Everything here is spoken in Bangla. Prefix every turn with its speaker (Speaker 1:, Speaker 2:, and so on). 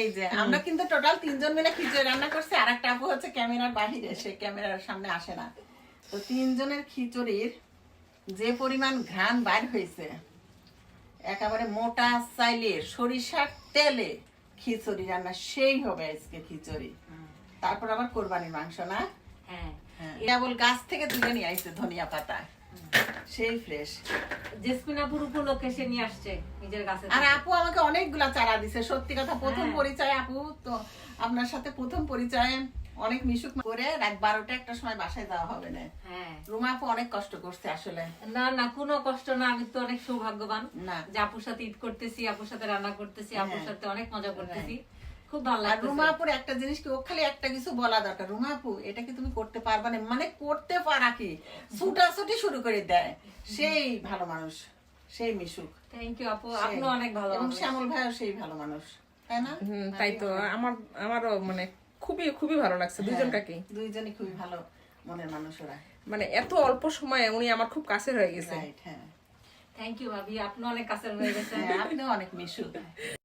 Speaker 1: এই যে আমরা কিন্তু টোটাল 3 জন মিলে খিচুড়ি রান্না করছি, আর একটা আপু হচ্ছে ক্যামেরার বাহিরে, সে ক্যামেরার সামনে আসে না। তো 3 জনের খিচুড়ির যে পরিমাণ ঘ্রাণ বাইর হয়েছে, একেবারে মোটা চাইলে সরিষার তেলে খিচুড়ি রান্না, সেই হবে আজকে খিচুড়ি। তারপর আবার কোরবানির মাংস না,
Speaker 2: হ্যাঁ
Speaker 1: এটা বল গাছ থেকে তুলে নিয়ে আইছে ধনিয়া পাতা, সেই ফ্রেশ।
Speaker 2: জেসমিন আপুর উপলক্ষে সে নিয়ে আসছে নিজের কাছে
Speaker 1: আর আপু আমাকে অনেকগুলা চারা দিছে, সত্যি কথা। প্রথম পরিচয় আপু, তো আপনার সাথে প্রথম পরিচয়ে অনেক মিশুক করে রাত 12টা একটা সময় বাসায় যাওয়া হবে না।
Speaker 2: হ্যাঁ
Speaker 1: রুমা আপু অনেক কষ্ট করছে আসলে।
Speaker 2: না না কোনো কষ্ট না, আমি তো অনেক সৌভাগ্যবান
Speaker 1: না,
Speaker 2: যে আপুর সাথে ঈদ করতেছি, আপুর সাথে রান্না করতেছি, আপুর
Speaker 1: হ্যাঁ।
Speaker 2: সাথে অনেক মজা করতেছি, খুব ভালো
Speaker 1: আর রুমা
Speaker 2: লাগছে।
Speaker 1: আপুর একটা জিনিস কি, ও খালি একটা কিছু বলা দরকার, রুমা আপু এটা কি তুমি করতে পারবা না, মানে করতে পারা কি, ছুটাছুটি শুরু করে দেয়। সেই ভালো মানুষ, সেই মিশুক।
Speaker 2: থ্যাংক ইউ আপু, আপনিও অনেক ভালো
Speaker 1: এবং
Speaker 2: মানুষ।
Speaker 1: শ্যামল ভাইও সেই ভালো মানুষ, তাই না?
Speaker 3: তাই তো আমারও মানে খুবই খুবই ভালো লাগছে দুইজনটাকে।
Speaker 1: দুইজনই খুবই ভালো মনের মানুষ ওরা।
Speaker 3: মানে এত অল্প সময়ে উনি আমার খুব কাছের হয়ে গেছে।
Speaker 1: রাইট, হ্যাঁ।
Speaker 2: থ্যাংক ইউ ভাবি, আপনি অনেক কাছের হয়ে গেছেন।
Speaker 1: আপনিও অনেক মিশুক।